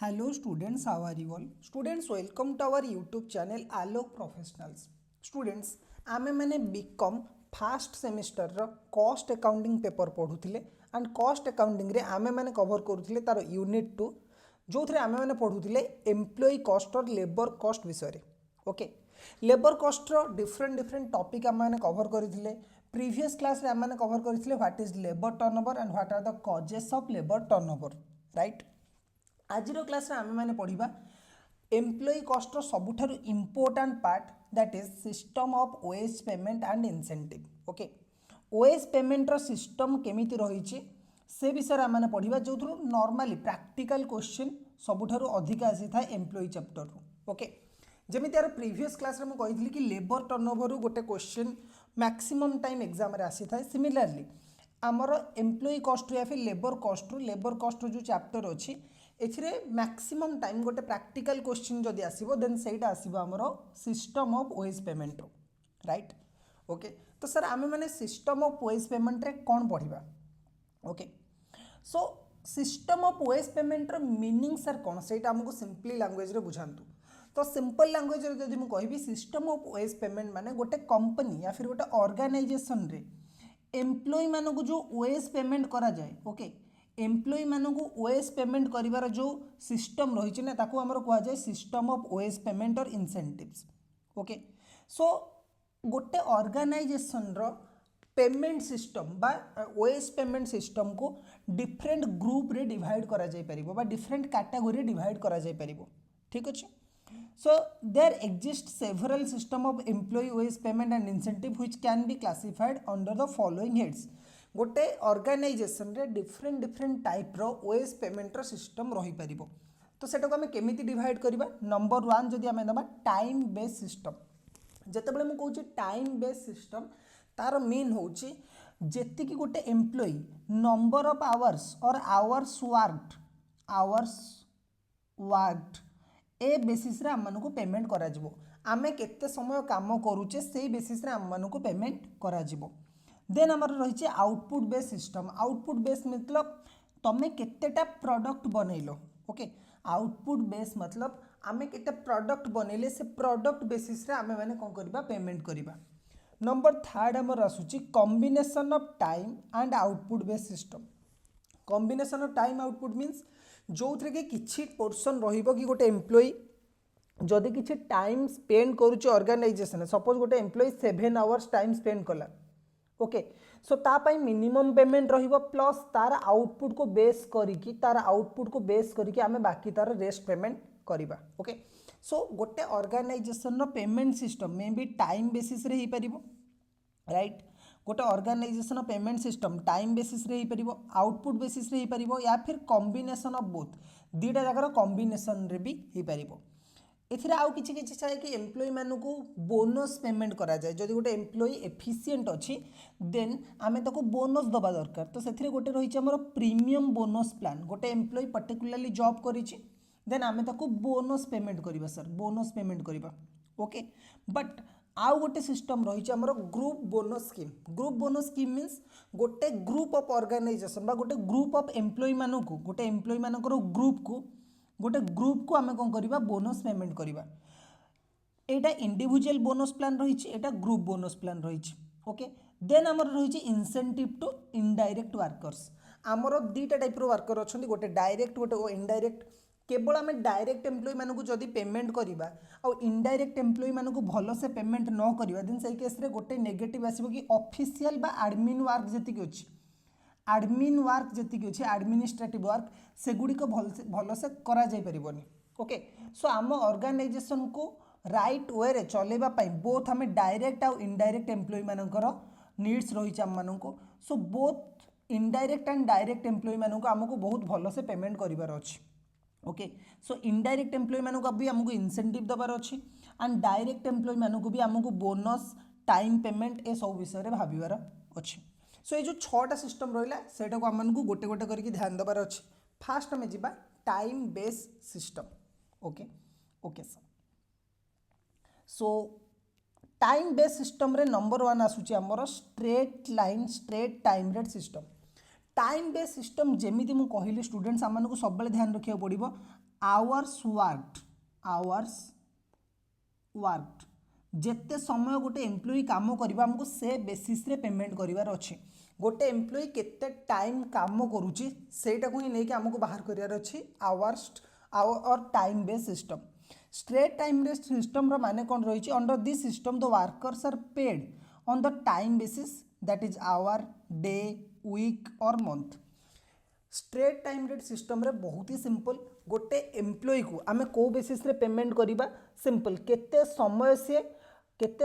Hello students, how are you all? Students, welcome to our YouTube channel Alok Professionals. Students, आमे मैंने BCom first semester रो cost accounting paper पढ़ुथिले and cost accounting रे आमे मैंने cover करूथिले तार unit 2 जो थरे आमे मैंने पढ़ुथिले एम्प्लॉय कॉस्ट और लेबर कॉस्ट विषय रे ओके लेबर कॉस्ट रो डिफरेंट टॉपिक आमे मैंने कवर करिथिले प्रीवियस क्लास रे आमे मैंने कवर करिथिले what is labour turnover and what are the causes of labour turnover right आज क्लास आम मैंने पढ़ा एम्प्लॉय कॉस्ट सबुठारु important part that is system of OS payment and incentive okay OS payment रो सिस्टम केमिति रही से विषय आम मैंने पढ़ा जो नॉर्मली प्रैक्टिकल क्वेश्चन सबुठारु अधिक आसी था एम्प्लॉय चैप्टर रू ओके जमी यार प्रीवियस क्लास में कही कि लेबर टर्नओवर गोटे क्वेश्चन मैक्सिमम टाइम एग्जाम रे आसी था सिमिलरली आमर एम्प्लॉय कॉस्ट या फिर लेबर कॉस्ट जो चैप्टर अच्छी एथिरे मैक्सिमम टाइम गोटे प्रैक्टिकल क्वेश्चन जदि आसीबो देन सेटा आसीबो हमरो सिस्टम ऑफ ओएस पेमेंट रो राइट ओके तो सर आमे माने सिस्टम ऑफ ओएस पेमेंट रे कोन पढिबा okay so system of OS payment रो मीनिंग सर कोन सेटा हमको सिंपली लैंग्वेज रे बुझांतु तो सिंपल लैंग्वेज रे जदि मु कहबी सिस्टम ऑफ ओएस पेमेंट माने गोटे कंपनी या फिर गोटे ऑर्गेनाइजेशन रे एम्प्लॉय मानकु जो ओएस पेमेंट करा जाए ओके एम्प्लॉय मानकु ओएस पेमेंट करिवार जो सिस्टम रही ना ताकू हमर कहा जाए सिस्टम ऑफ ओएस पेमेंट और इंसेंटिव्स ओके सो गोटे ऑर्गेनाइजेशन रो पेमेंट सिस्टम बा ओएस पेमेंट सिस्टम को डिफरेंट ग्रुप रे डिवाइड करा जाय परिबो बा डिफरेंट कैटेगरी डिवाइड करा जाय परिबो ठीक अछि so there exist several system of employee OS payment and incentive which can be classified under the following heads गोटे ऑर्गेनाइजेशन रे डिफरेंट टाइप रो ओएस पेमेंट रो सिस्टम रही परिबो तो सेटा को हमें केमिति डिवाइड करबा नंबर 1 जदि हमें दबा टाइम बेस सिस्टम जते बेले मु कहूची टाइम बेस सिस्टम तार मीन होची जेति कि गोटे एम्प्लॉय नंबर ऑफ आवर्स और आवर्स वर्कड ए बेसिस रे हम को पेमेंट करा जिवो आमे केते समय काम करूचे सेही बेसिस रे हम को पेमेंट करा जिवो देन आमर रही output base system output base मतलब तमें केतेटा प्रोडक्ट बनैलो ओके आउटपुट बेस मतलब आमे केते प्रोडक्ट बनैले से प्रोडक्ट बेसिस रे आमे माने कोन करबा पेमेंट करबा नंबर 3 आमर आसुची combination of time and output base system combination of time output means जो थे कि किछि पोर्शन रहिबो कि गोटे एम्प्लॉय जदि किछि टाइम स्पेंड करूची ऑर्गेनाइजेशन सपोज गोटे एम्प्लॉय 7 आवर्स टाइम स्पेंड कला ओके सो तापाई मिनिमम पेमेंट रहिबो प्लस तार आउटपुट को बेस करिकी आमे बाकी तार रेस्ट पेमेंट करिबा ओके सो गोटे ऑर्गेनाइजेशन रो पेमेंट सिस्टम में भी टाइम बेसिस रे ही परिबो राइट गोटे organisation payment system time basis रे ही परिबो आउटपुट बेसिस रे ही परिबो या फिर कॉम्बिनेशन ऑफ बोथ दीटा जगह कॉम्बिनेशन रे भी ही परिबो एथिरे आउ किछि किछि चाहे कि एम्प्लॉय मानकु बोनस पेमेंट करा जाए जदि गोटे एम्प्लॉय एफिशिएंट अछि देन आमे ताको बोनस दबा दरकार तो सेथिरे गोटे रही हमर प्रीमियम बोनस प्लान गोटे एम्प्लॉय पर्टिकुलरली जॉब करिछि देन आमे ताको बोनस पेमेंट करिबा सर बोनस पेमेंट करिबा ओके बट आउ गोटे सिस्टम रही हमर ग्रुप बोनस स्कीम मींस गोटे ग्रुप ऑफ ऑर्गेनाइजेशन बा गोटे ग्रुप ऑफ एम्प्लॉय मानकु गोटे एम्प्लॉय मानकर ग्रुप को आमे कोन करिबा बोनस पेमेंट करिबा एटा इंडिविजुअल बोनस प्लान रही एटा ग्रुप बोनस प्लान रही ओके देन आमर रही इंसेंटिव टू इनडायरेक्ट वर्कर्स आमर दीटा टाइप रो वर्कर अछंती गोटे डायरेक्ट गोटे इनडायरेक्ट केवल आम डायरेक्ट एम्प्लॉय मानकु जदि पेमेंट करिबा आ इनडायरेक्ट एम्प्लॉय मानकु भलो से पेमेंट न करिबा देन सही केस रे गोटे नेगेटिव आसीबो कि ऑफिशियल बा एडमिन वर्क जति कि अछि एडमिनिस्ट्रेटिव वर्क से गुडी को भलो से करा जाय परिबोनी ओके सो आम ऑर्गेनाइजेशन को राइट वे रे चलेबा पई बोथ हमें डायरेक्ट आ इनडायरेक्ट एम्प्लॉय मानकर नीड्स रही हम मानकु so both indirect and direct employ मानकु हमकु बहुत भलो से पेमेंट करिवार अछि ओके सो इनडायरेक्ट एम्प्लॉय मानकु भी हमकु इंसेंटिव दबार अछि एंड डायरेक्ट एम्प्लॉय मानकु भी हमकु बोनस टाइम पेमेंट ए सब विषय रे भाबिवार अछि सो ये जो 6टा सिस्टम रहिला सेटा को हमनकु गोटे गोटे करके ध्यान दबार अछि फास्ट में जिबा time base system okay okay sir so time base system रे नंबर 1 आसुची हमर straight time rate system time base system जेमिति मु कहली स्टूडेंट्स आम को सब ध्यान रखा पड़ो आवर्स वर्कड जेते समय गोटे एम्प्लॉई काम करबा हमको से बेसिस रे पेमेंट करिवार अछि। गोटे एम्प्लॉई केते टाइम काम करूची सेटा को ही नहीं कि हमको बाहर करिवार अछि hours or time base system. Straight time base system रो माने कोन रहिछि under this system the workers are paid on the time basis that is hour day week or month. Straight time rate system रे बहुत ही simple गोटे employee को आमे को बेसिस रे पेमेंट करिबा सिंपल केते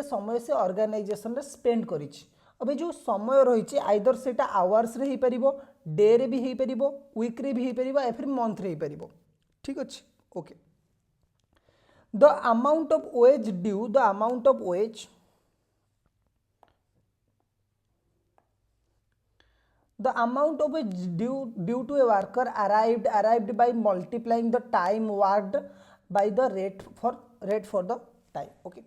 समय से ऑर्गेनाइजेशन रे स्पेंड करिछि। अबे जो समय रही आइदर सेटा आवर्स रे ही परिबो डे रे भी ही परिबो वीक रे भी ही परिबो या फिर मंथ रे ही परिबो। ठीक अछि okay. The amount of ways due the amount of wage due to a worker arrived by multiplying the time worked by the rate for the time। okay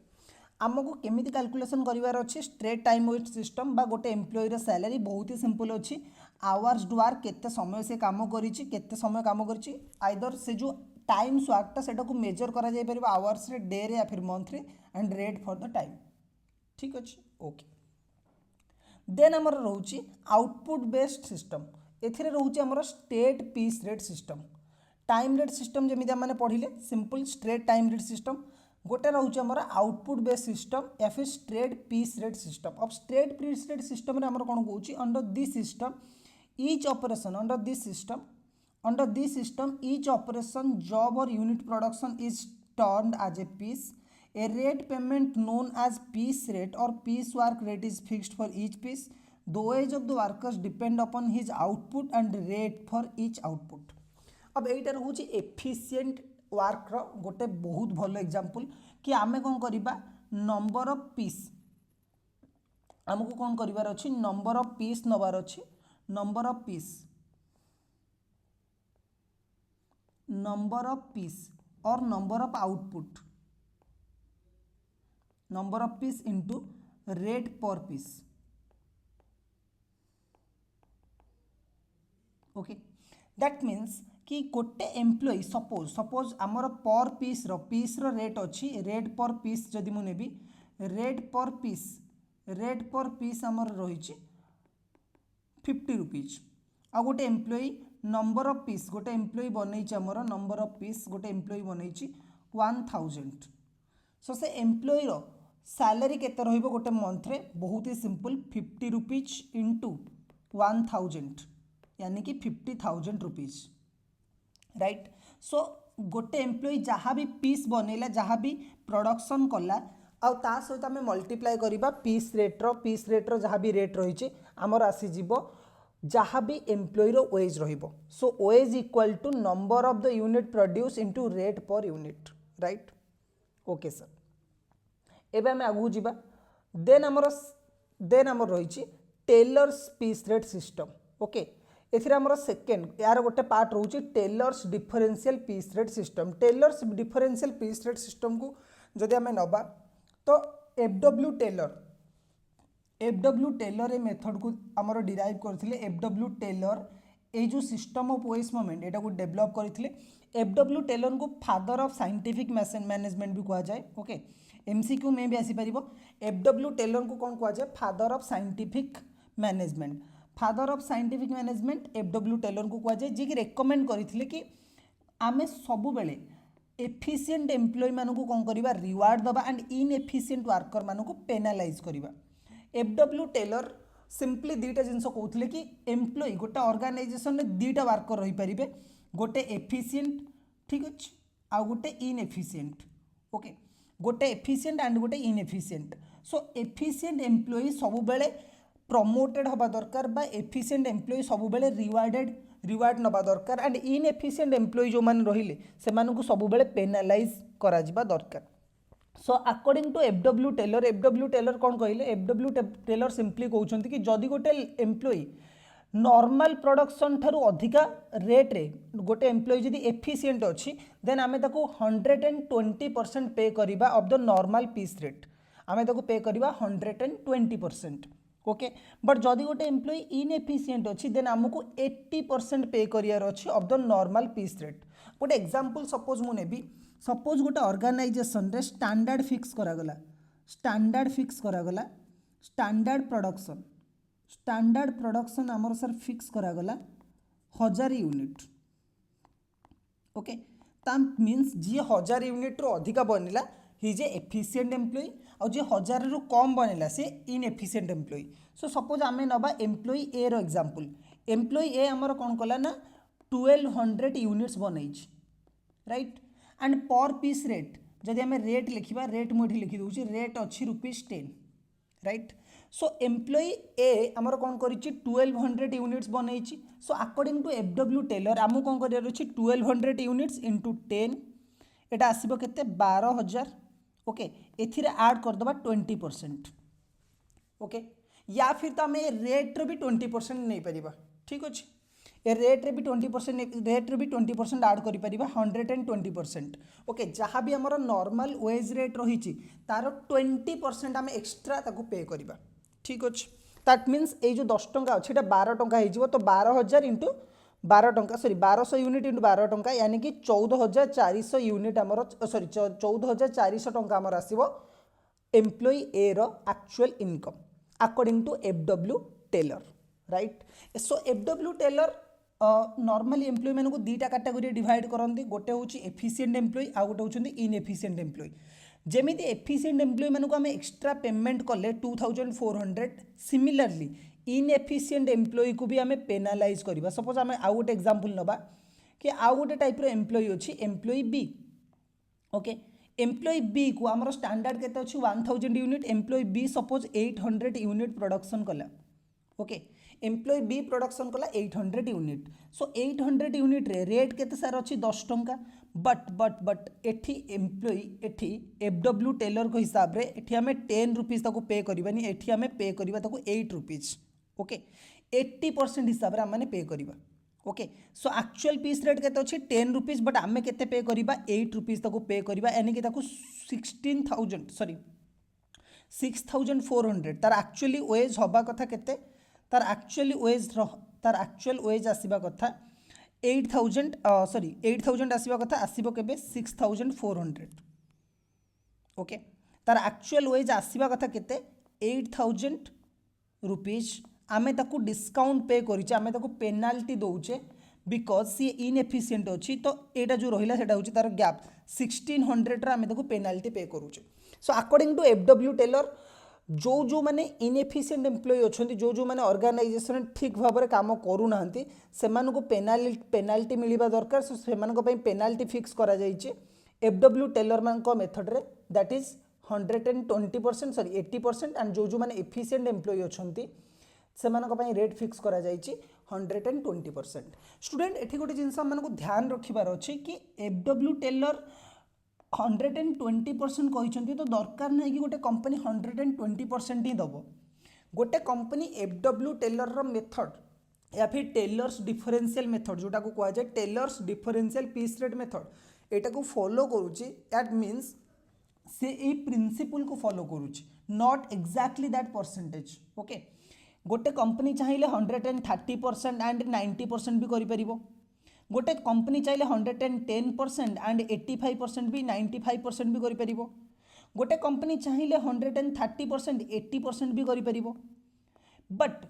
आमको केमिति कैलकुलेशन करिवार अछि स्ट्रेट टाइम वेज सिस्टम बा गोटे employee रे salary बहुत ही simple अछि। Hours work केते समय से काम करिछि केते समय काम करिछि आइदर से जो टाइम वर्कटा सेटा को मेजर करा जाय परिबा आवर्स रे डे रे या फिर मंथ रे and rate for the time. ठीक अछि ओके। देन आमर रोची आउटपुट बेस्ड सिस्टम एथिरे रोची आमर straight piece rate system. Time rate system जमिति आम पढ़िले simple straight time rate system गोटे रोचे आमर आउटपुट बेस्ड सिस्टम या फिर स्ट्रेट पीस रेट सिस्टम। अब स्ट्रेट पीस रेट सिस्टम रे आमर कोन कहूची under this system each operation under this system each operation job or unit production is turned as a piece. A rate payment known as piece rate or piece work rate is fixed for each piece. The wage of the workers depend upon his output and rate for each output. अब एटा रहउची efficient work रो गोटे बहुत भलो example कि आमे कोन करिबा number of peace हमको कोन करिवार अछि number of peace noir अछि नंबर ऑफ पीस और number of output number of piece into rate per piece। okay that means कि गोटे एम्प्लॉई सपोज आमर पर पीस रो रेट अच्छी रेट पर पीस जदि मु नेबी रेट पर पीस आमर रही 50 रुपीज आ गोटे एम्प्लॉई नंबर ऑफ पीस गोटे एम्प्लॉई बनई आमर नंबर ऑफ पीस गोटे एम्प्लॉई बनई 1000। सो से एम्प्लॉई रो सैलरी केते रहिबो गोटे मंथ रे बहुत ही सिंपल 50 रुपीज इंटू 1000 यानी कि 50,000 रुपीज राइट। सो गोटे एम्प्लॉई जहाँ भी पीस बनैला जहाँ भी प्रोडक्शन कला आ ता सहित आम मल्टीप्लाई करिबा पीस रेट रो जहाँ भी रेट रही आमर आसी जीवो जहाँ भी एम्प्लॉई रो वेज रहिबो। So wage equal to number of the unit produce into rate per unit right. Okay sir एबे आम आगु जीवा देन आमर रही Taylor's piece rate system. Okay एथिरे आमर सेकेंड यार गोटे पार्ट रोची Taylor's differential piece rate system. Taylor's differential piece rate system को जदि आम नबा तो एफडब्ल्यू टेलर ए मेथड को आमर डिराइव करथिले एफडब्ल्यू टेलर ए जो सिस्टम ऑफ वेस्ट मोमेंट एटा को डेवलप करथिले। एफडब्ल्यू टेलर को फादर ऑफ साइंटिफिक मैनेजमेंट भी कहा जाए। ओके एमसीक्यू में भी आसी परिबो एफडब्ल्यू टेलर को कौन कहा जाए father of scientific management. Father of scientific management F W Taylor को कहा जाए जी कि रेकमेंड करथिले कि आमे सबु बेले एफिशिएंट एम्प्लॉय मानू कौन करबा रिवार्ड दबा एंड इनएफिशिएंट वर्कर मानू पेनालाइज करबा। एफडब्ल्यू टेलर सिंपली दुईटा जिनस कहते कि एम्प्लॉय गोटे ऑर्गेनाइजेशन में दुईटा वर्कर रही पारे गोटे एफिशिएंट ठीक अच्छे आ गोटे इनएफिशिएंट। ओके गोटे एफिशिएंट एंड गोटे इनएफिशिएंट। सो एफिशिएंट एम्प्लॉय सब बेले प्रमोटेड हवा दरकार बा एफिशिएंट एम्प्लॉय सब बेले रिवार्ड नबा दरकार एंड इनएफिशिएंट एम्प्लॉय जो माने रहिले से मानकु सब बेले पेनालाइज करा जिबा दरकार। So according to F W Taylor कौन कहले एफडब्ल्यू टेलर सिंपली कहउछंती कि जदि गोटे एम्प्लॉय नॉर्मल प्रोडक्शन ठारू अधिका रेट रे गोटे एम्प्लॉय जदि एफिशिएंट अच्छी देन आमे ताको 120% पे करिबा of the normal piece rate आमे ताको पे करिबा 120%। ओके बट जदि गोटे एम्प्लॉय इनएफिशिएंट अच्छी देन आमको 80% पे करियार अच्छी of the normal piece rate. गोटे एग्जांपल सपोज मु नेबी सपोज गोटे ऑर्गेनाइजेशन रे स्टैंडर्ड फिक्स करागला स्टैंडर्ड प्रोडक्शन आमर सर फिक्स करागला 1000 यूनिट ओके ता मीन्स जी 1000 यूनिट रो अधिका बनिला he is a efficient employ or जी 1000 रु कम बनिला से इनएफिशिएंट एम्प्लॉय सो सपोज आमे नबा एम्प्लॉय ए रो एग्जांपल एम्प्लॉय ए हमर कोन कला ना 1200 यूनिट्स बनैछि राइट एंड पर पीस रेट जदि आमे रेट लिखिबा रेट मु एठी लिखि दोछि रेट अछि ₹10 राइट सो एम्प्लॉय ए हमर कोन करिछि 1200 यूनिट्स बनैछि so according to F W Taylor आमु कोन करियर अछि 1200 यूनिट्स इंटू 10 एटा आसीबो केते 12000 ओके एथिरे ऐड कर दबा 20% ओके या फिर तो आमे रेट रो भी 20% नै परिबा ठीक अछि ए रेट रे भी 20% रेट रे भी 20% ऐड करि परिबा 120% ओके जहाँ भी हमर नॉर्मल वेज रेट रही तार 20% आम एक्सट्रा ताको पे करबा ठीक अच्छे दैट मीन्स ये जो 10 टंका अच्छे 12 टंका हो तो 12000 इंटू 12 टंका सॉरी 1200 यूनिट इंटू 12 टंका यानी कि 14400 यूनिट आमर सॉरी 14400 टंका आमर आसीबो एम्प्लॉय ए रो actual income according to F W Taylor right so F W Taylor normally employ मानक दुईटा कैटेगरी डिवाइड करते गोटे हूँ एफिशिएंट एम्प्लॉय आ गोटे होती इनएफिशिएंट एम्प्लॉय जेमिति एफिशिएंट एम्प्लॉय मानक आम एक्सट्रा पेमेंट कले 2400 सिमिलरली इनएफिशिएंट एम्प्लॉय को भी आम पेनालाइज करवा सपोज आम आउ गोटे एग्जांपल नबा कि आउ गोटे टाइप रो एम्प्लॉय अच्छी employ B okay employ B को आमर स्टैंडर्ड केते अच्छी 1000 unit employ B suppose 800 unit production कला ओके एम्प्लॉय बी प्रोडक्शन कला 800 यूनिट सो 800 यूनिट रे रेट केते सार अच्छी 10 टंका बट एठी एम्प्लॉय एठी एफडब्ल्यू टेलर को हिसाब रे एठी हमें 10 रुपीस ताको पे करबानी एठी हमें पे करबा ताको 8 रुपीस ओके 80% हिसाब रे हमने पे करबा okay so actual piece rate केते अच्छी 10 रुपीस बट आमे केते पे करबा 8 रुपीस ताको पे करबा यानी कि ताको 16000 सॉरी 6400 तार एक्चुअली वेज हबा कथा केते तार एक्चुअल वेज आसीबा कथा 8000 सॉरी 8000 आसीबा कथा आसीबो केबे 6400 ओके तार एक्चुअल वेज आसीबा कथा केते 8000 रुपीस आमे ताकू डिस्काउंट पे करिचे आमे ताकू पेनाल्टी दोचे बिकॉज सी इनएफिशिएंट अच्छी तो एटा जो रहिला सेटा होची तार गैप 1600 रा आमे ताकू पेनाल्टी पे करूचे so according to F W Taylor जो मैंने इनएफिशिएंट एम्प्लॉय अच्छा जो मैंने ऑर्गेनाइजेशन ठीक भाव में काम करूना से पेनाल्टी मिलवा दरकार सो से पेनाल्टी फिक्स करा एफडब्ल्यू टेलर मान मेथड रे दैट इज 120% सॉरी 80% एंड जो मैंने एफिशिएंट एम्प्लॉय अच्छा से रेट फिक्स करा 120% स्टूडेंट एठी गोटे जिनस हमको ध्यान रखिबार अच्छे कि एफडब्ल्यू टेलर 120% कहते तो दरकार नहीं कि गोटे कंपनी 120% ही दब गोटे कंपनी एफडब्ल्यू टेलर रो मेथड या फिर टेलर्स डिफरेंशियल मेथड जोटा को कहा जाए Taylor's differential piece rate method एटा को फॉलो करूची that means say a principle को फॉलो करूची not exactly that percentage okay गोटे कंपनी चाहिए 130% एंड 90% भी करि परिबो गोटे कंपनी चाहिए 110% एंड 85% भी 95% भी करि परिबो गोटे कंपनी चाहिए 130% 80% भी करि परिबो बट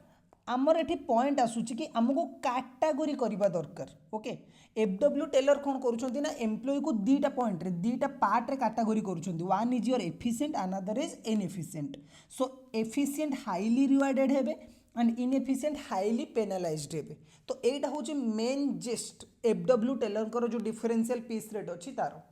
आमर एठी पॉइंट आसुची कि हमको कैटेगरी करबा दरकार ओके एफडब्ल्यू टेलर कोन करूछंती ना एम्प्लॉय को दीटा पॉइंट रे दीटा पार्ट रे कैटेगरी करूछंती one is your efficient another is inefficient so efficient highly rewarded हेबे एंड इनएफिशिएंट हाईली पेनालाइज्ड हेबे तो एटा होची मेन जेस्ट एफडब्ल्यू टेलर को जो डिफरेंशियल पीस रेट अछि तारो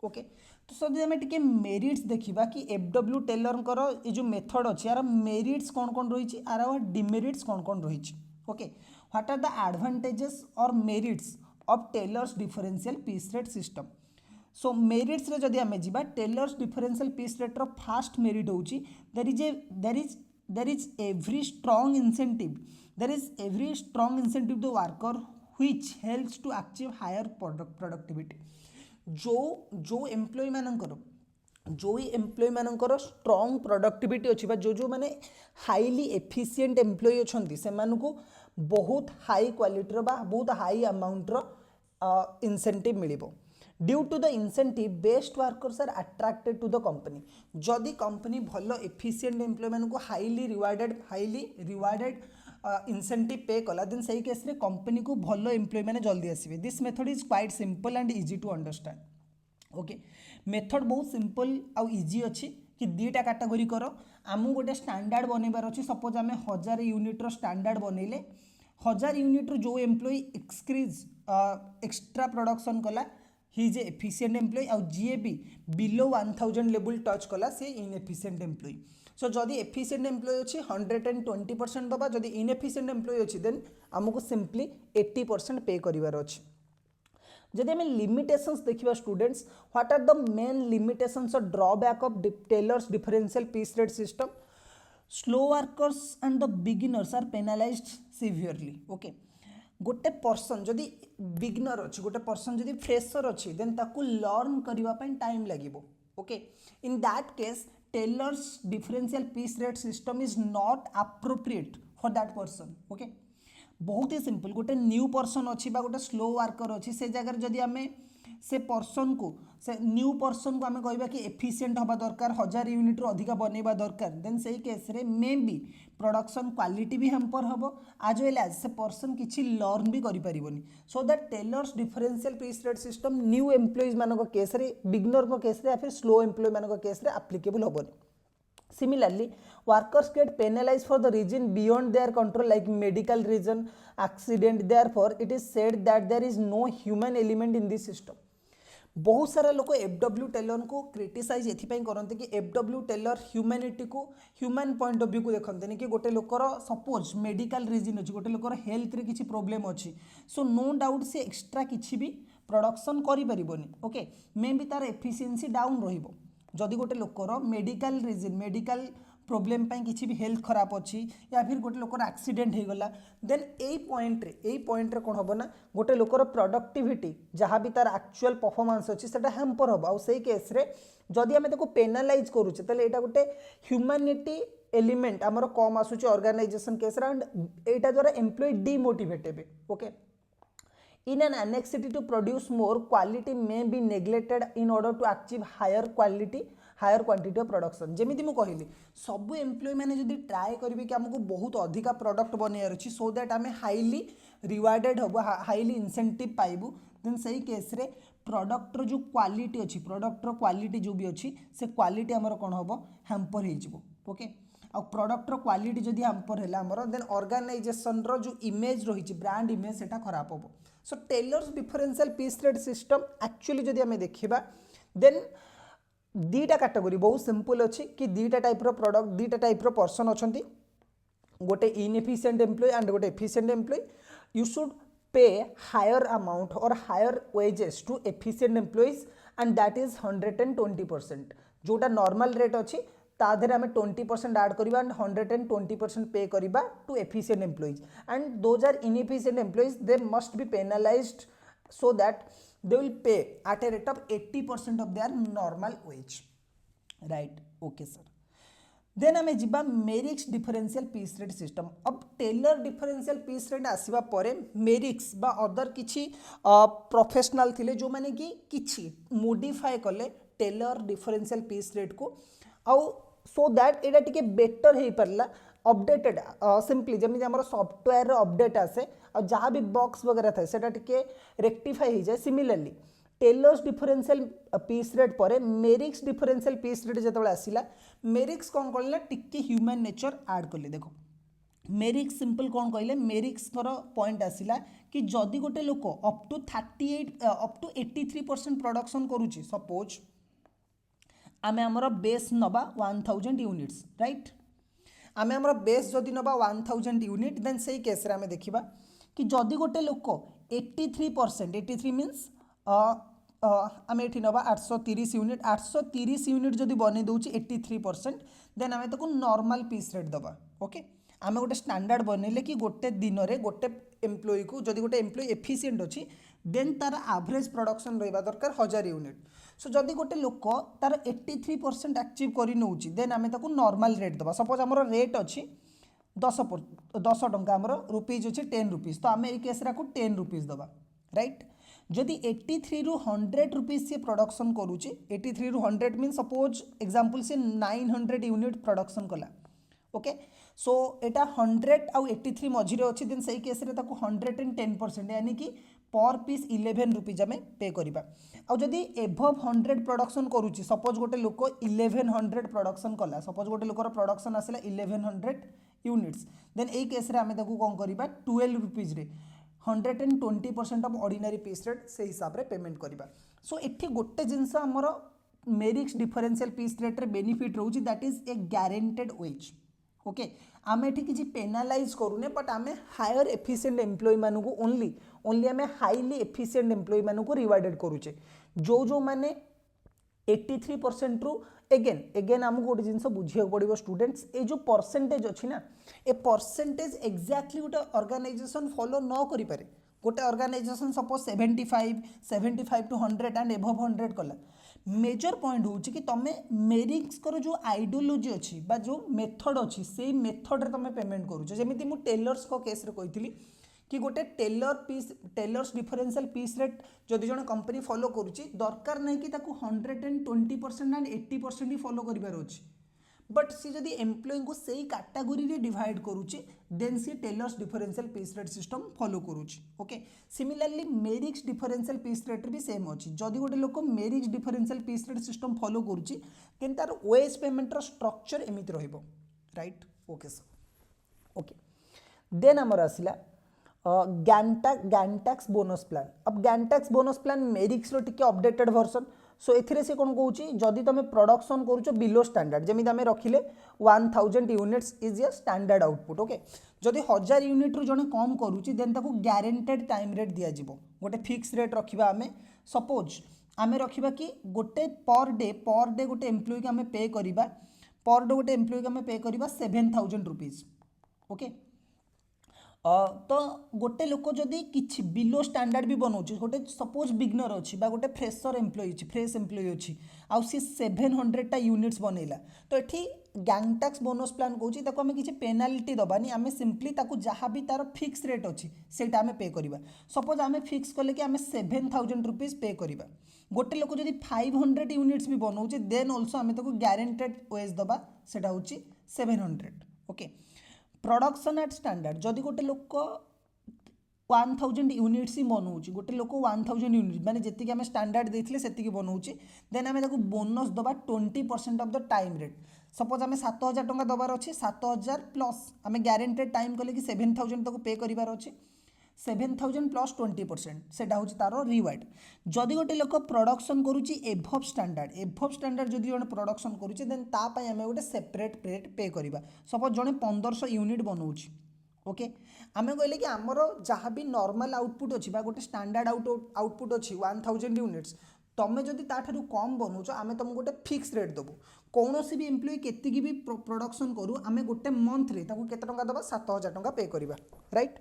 ओके तो सदी हमें टिके मेरिट्स देखिबा कि एफडब्ल्यू टेलर को ये जो मेथड अछि यार मेरिट्स कोन रही आर डिमेरिट्स कोन रही okay what are the advantages or merits of Taylor's differential piece rate system so merits रे जदी हमें जिबा टेलर्स डिफरेंशियल पीस रेट रो फर्स्ट मेरिट होची there is every strong incentive to worker which helps to achieve higher productivity जो employ मानकर strong productivity अच्छी जो मैंने हाईली एफिशिएंट एम्प्लॉय अच्छा से बहुत हाई क्वालिटी बहुत हाई अमाउंट इंसेंटिव मिलिबो due to the incentive best workers are attracted to the company जदि कंपनी भल एफिशिएंट एम्प्लॉय मान को हाईली रिवार्डेड इंसेंटिव पे कला देन सही केस रे कंपनी को भल एम्प्लॉय माने जल्दी आसीबे this method is quite simple and easy to understand okay method बहुत सिंपल आउ इजी अच्छी कि दुईटा कैटेगरी कर आमु गोटे स्टैंडर्ड बनइबार अच्छी सपोज आम 1000 यूनिट स्टैंडर्ड बनइले 1000 यूनिट जो एम्प्लॉय एक्सट्रा प्रोडक्शन कला ही इज एफिशिएंट एम्प्लॉय आउ जीए भी बिलो 1000 लेवल टच कला से इनएफिशिएंट एम्प्लॉय सो जदि एफिशिएंट एम्प्लॉय अच्छी 120% दबा जदि इनएफिशिएंट एम्प्लॉय अच्छी देन आमको सिंपली 80% पे करिवार अच्छी जदि आम लिमिटेशंस देखिबा students what are the main limitations or drawback of Taylor's differential piece rate system slow workers and the beginners are penalised severely okay गोटे पर्सन जदि बिगिनर अच्छी गोटे पर्सन जदि फ्रेशर अच्छी देन ताकू लर्न करबा पई टाइम लागिबो okay in that case Taylor's differential piece rate system is not appropriate for that person okay बहुत ही सिंपल गोटे न्यू पर्सन अच्छी गोटे स्लो वर्कर अच्छी से जगह जदि आम से पर्सन को से न्यू पर्सन को आम कहवा कि एफिशिएंट हवा दरकार 1000 यूनिट रु अधिक बनइबा दरकार देन सही केस रे मे बी प्रोडक्शन क्वालिटी भी हैम्पर हम आज वेल एज से पर्सन किसी लर्न भी करें so that Taylor's differential piece rate system new employees मान केस बिगनर को केस या फिर स्लो एम्प्लॉय मान केस एप्लिकेबल हेनी Similarly, workers get penalized for the reason beyond their control like medical reason, accident. Therefore, it is said that there is no human element in this system. बहुत सारा लोग FW Taylor को criticise एथिपाई करते कि FW Taylor humanity को human point of view को देखते कि गोटे लोकर सपोज मेडिकल रिजन अच्छी गोटे लोकर हेल्थ रे किसी प्रोब्लेम अच्छी सो नो डाउट से एक्सट्रा किसी भी प्रोडक्शन करें ओके मे बी तार एफिशिएंसी डाउन रहिबो जदि गोटे लोकर मेडिकल रिजन मेडिकल प्रोब्लेम किसी भी हेल्थ खराब अच्छी या फिर गोटे लोकर एक्सीडेंट हो गला देन यही पॉइंट रे कौन हम ना गोटे लोकर प्रोडक्टिविटी जहाँ भी तार एक्चुअल परफॉर्मेंस अच्छी से हैम्पर हम आउ से केस रे जदि आम पेनालाइज करुचे ताले एटा गोटे ह्यूमैनिटी एलिमेंट आमर कम आसूची ऑर्गेनाइजेशन केस रे एंड एटा द्वारा एम्प्लॉय डिमोटिवेट हेबे okay In an anxiety to produce more, quality may be neglected in order to achieve higher quantity of production. जेमिति मु कहली सब एम्प्लॉय मैंने जदि ट्राए करेंगे कि आमको बहुत अधिका प्रोडक्ट बनइबार अच्छी सो दैट आम हाईली रिवार्डेड हम हाईली इंसेंटिव पाइबू देन सही केस रे प्रोडक्टर जो क्वालिटी अच्छी प्रोडक्टर क्वालिटी जो भी अच्छी से क्वालिटी आमर कौन हम हैम्पर हो ओके आ प्रोडक्टर क्वालिटी जदि हैम्पर है आमर देन ऑर्गेनाइजेशन रो जो इमेज रही ब्रांड इमेज सेटा खराब हम so Taylor's differential piece rate system actually जदि आम देखा देन दीटा कैटेगरी बहुत सिंपल अच्छी कि दीटा टाइप रो प्रोडक्ट दीटा टाइप रो पर्सन अच्छा गोटे इनएफिशिएंट एम्प्लॉय एंड गोटे efficient employee you should pay higher amount और higher wages to efficient employees and that is 120% जोटा नॉर्मल रेट अच्छी ताधे आम 20% ऐड करवा एंड 120% पे करवा to efficient employees and those are inefficient employees they must be penalised so that they will pay at a rate of 80% of their normal wage right okay sir then आम जीवा मेरिक्स differential piece rate system अब Taylor differential piece rate आसवा परे मेरिक्स बा other किछि professional थिले जो माने कि किछि मॉडिफाई कले टेलर डिफरेंशियल पीस रेट को आउ सो दैट एटा टिके बेटर हे परला अपडेटेड सिंपली जमी आम सॉफ्टवेयर अपडेट आसे और जहाँ भी बॉक्स वगैरह था सेटा टिके रेक्टिफाई हो जाए similarly Taylor's differential piece rate पर मेरिक्स डिफरेंशियल पीस रेट जो आसला मेरिक्स कौन कहले टिके ह्यूमन नेचर ऐड कले देखो मेरिक्स सिंपल कौन कहले मेरिक्स पॉइंट आसला कि जदि गोटे लोक अप टू 83% प्रोडक्शन करुच्ची सपोज आम आमर बेस नबा 1000 यूनिट्स राइट आम आमर बेस जदि नबा 1000 यूनिट देन से केस आम देखा कि जदि गोटे लोक 83% मीन्स आम ये नवा 830 यूनिट 830 यूनिट जदि बन दूँ 83% देन आम ताको नॉर्मल पीस रेट दबा ओके आम गोटे स्टैंडर्ड बनइले कि गोटे दिन में गोटे एम्प्लॉय को जदि गोटे एम्प्लॉय एफिशिएंट अच्छी देन तार एवरेज प्रोडक्शन रहा दरकार 1000 यूनिट सो जदि गोटे लोक तार 83% अचीव कर नौची देन आम ताको नॉर्मल रेट दबा सपोज आमर रेट अच्छी 10 टंका आमर रुपीज अच्छी 10 रुपीज तो आम ये केस को 10 रुपीज दबा राइट जदि 83 रु 100 रुपीज से प्रोडक्शन करूचे 83 रु 100 मीन सपोज एग्जांपल से 900 यूनिट प्रोडक्शन कला ओके सो एटा 100 आउ 83 मझिरे अच्छी देन सही केस रे ताको 110% यानी कि पर पीस 11 रुपीज आम पे करवा आउ जदि एभव 100 प्रोडक्शन करूची सपोज गोटे लोक 1100 प्रोडक्शन कला सपोज गोटे लोकर प्रोडक्शन आसला 1100 यूनिट्स देन ए केस रे आम ताको कौन करवा 12 रुपीज रे 120% ऑफ ऑर्डिनरी पीस रेट से हिसाब रे पेमेंट करवा सो एठी गोटे जिनस हमर मेरिक्स डिफरेंशियल पीस रेट रे बेनिफिट रहउची that is a guaranteed wage okay आम एठी किसी पेनालाइज करूने बट आम हायर एफिशिएंट एम्प्लॉय मानू ओनली आम हाईली एफिशिएंट एम्प्लॉय मानू रिवार्डेड करूचे जो माने 83% रु एगेन आमको गोटे जिन बुझे पड़ो स्टूडेंट्स ये जो परसेंटेज अच्छी ना ए परसेंटेज एक्जाक्टली गोटे ऑर्गेनाइजेशन फॉलो न करि पारे गोटे organisation suppose 75 to 100 and above 100 कला मेजर पॉइंट हूँ कि तुम मेरिक्स जो आइडियोलोजी अच्छी बा जो मेथड अच्छी से मेथड रे तुम पेमेंट करुच जमी मुझे टेलर्स को केस रे कही कि गोटे टेलर्स डिफरेंशियल पीस रेट जदि जन कंपनी फॉलो करुच्ची दरकार नहीं कि 120% एंड 80% ही फॉलो करिवार अछि बट सी जदि एम्प्लॉय को सही कैटेगोरी रे डिवाइड करुच्ची देन सी Taylor's differential piece rate system follow करुच्ची okay similarly Merrick's differential piece rate भी सेम अच्छी जदि गोटे लोक Merrick's differential piece rate system follow करुच्ची किंतु तार वेज पेमेंट रो स्ट्रक्चर एमिति रहिबो right okay sir okay then हमर आसिला गैंटैक्स बोनस प्लान अब गैंटैक्स बोनस प्लान मेरिक्स रो टिके अपडेटेड वर्जन सो एथिरे से कोन कहूची जदि तुम प्रोडक्शन करूछ बिलो स्टैंडर्ड जेमि आम रखिले 1000 units is a standard output okay जदि 1000 यूनिट रु जने कम करूची देन ताको गारंटेड टाइम रेट दिया जिवो गोटे फिक्स रेट रखिबा आमे सपोज आमे रखिबा कि गोटे पर डे गोटे एम्प्लॉय के आमे पे करिबा पर डे गोटे एम्प्लॉय के आमे पे करिबा 7000 रुपीस ओके तो गोटे लोक जदि किछि बिलो स्टैंडर्ड भी बनाऊँ गोटे सपोज बिगनर अच्छी गोटे फ्रेशर एम्प्लॉय फ्रेश एम्प्लॉय अच्छी आउ सी 700 यूनिट्स बनैला तो ये गैंगटैक्स बोनस प्लान कहूँ ताको आमे किछि पेनाल्टी दबानी आमे सिंपली ताको जहाँ भी तार फिक्स रेट अच्छी सेटा आमे पे करिबा सपोज आमे फिक्स कले कि आमे 7000 रुपीस पे करिबा गोटे लोक जदि 500 यूनिट्स भी बनाऊँ देन ऑल्सो आमे ताको गारंटेड वेज दबा सेटा होची 700 ओके प्रोडक्शन एट स्टैंडर्ड जदि गोटे लोक 1000 यूनिट्स ही बनाऊँ गोटे लोक 1000 यूनिट माने जेतिक आमे स्टैंडर्ड देथिले सेतिक बनाऊँ देन आमे ताको बोनस दबा 20% of the time rate suppose आमे 7000 टंका दबार अच्छे 7000 प्लस आमे गारंटेड टाइम कले कि 7000 ताको पे करिवार अच्छे 7000 प्लस 20% सेटा होची तारो रिवार्ड जदि गोटे लोक प्रोडक्शन करूची एभव स्टैंडर्ड जदि जने प्रोडक्शन करूची देन ता पय आमे गोटे सेपरेट रेट पे करिबा सपोज जने 1500 यूनिट बनाऊची ओके आमे कहले कि हमर जहाँ भी नॉर्मल आउटपुट अच्छी गोटे स्टैंडर्ड आउटपुट अच्छी 1000 यूनिट्स तमें जदि ताठू कम बनौच आमे तुमको गोटे फिक्स रेट देबू कौन सी भी एम्प्लॉय केतिकी भी प्रोडक्शन करूँ आमे गोटे मंथ रे ताको केते टंका दबा 7000 टंका पे करिबा राइट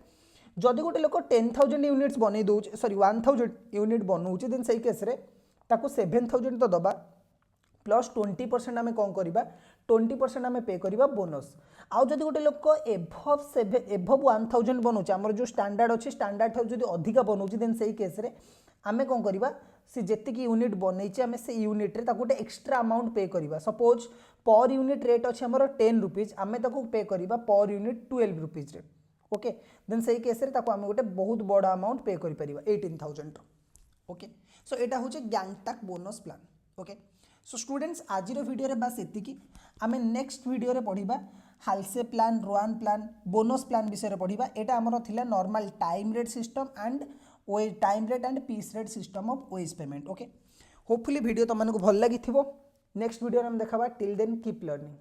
जदि गोटे लोक 10000 यूनिट्स बनै दौच सॉरी 1000 यूनिट बनाऊँ देन सही केस रे ताको 7000 तो दबा प्लस 20% आमे कौन करिबा 20% आमे पे करिबा बोनस आउ जदि गोटे लोक एभव 1000 बनाऊँ आमर जो स्टैंडर्ड अच्छी स्टैंडर्ड ठार जदि अधिका बनाऊँ देन सही केस रे आमे कौन करिबा से जेतिकी यूनिट बनैचे आमे से यूनिट रे ताको गोटे एक्स्ट्रा अमाउंट पे करिबा सपोज पर यूनिट रेट अच्छे हमर 10 रुपीज आमे ताको पे करिबा पर यूनिट 12 रुपीज रे ओके देन सही केस रे ताको आमे गोटे बहुत बड़ अमाउंट पे करि परिबा 18000 ओके सो एटा होचे Gantt task bonus plan okay so students आज वीडियो रे बस एतिकी आमे नेक्स्ट वीडियो रे पढ़िबा हालसे plan Rowan plan bonus plan विषय रे पढ़िबा एटा हमर थिला normal time rate system and time rate and piece rate system of wage payment okay hopefully video तुमको भल लगी नेक्स्ट वीडियो में देखा टिल देन कीप लर्निंग।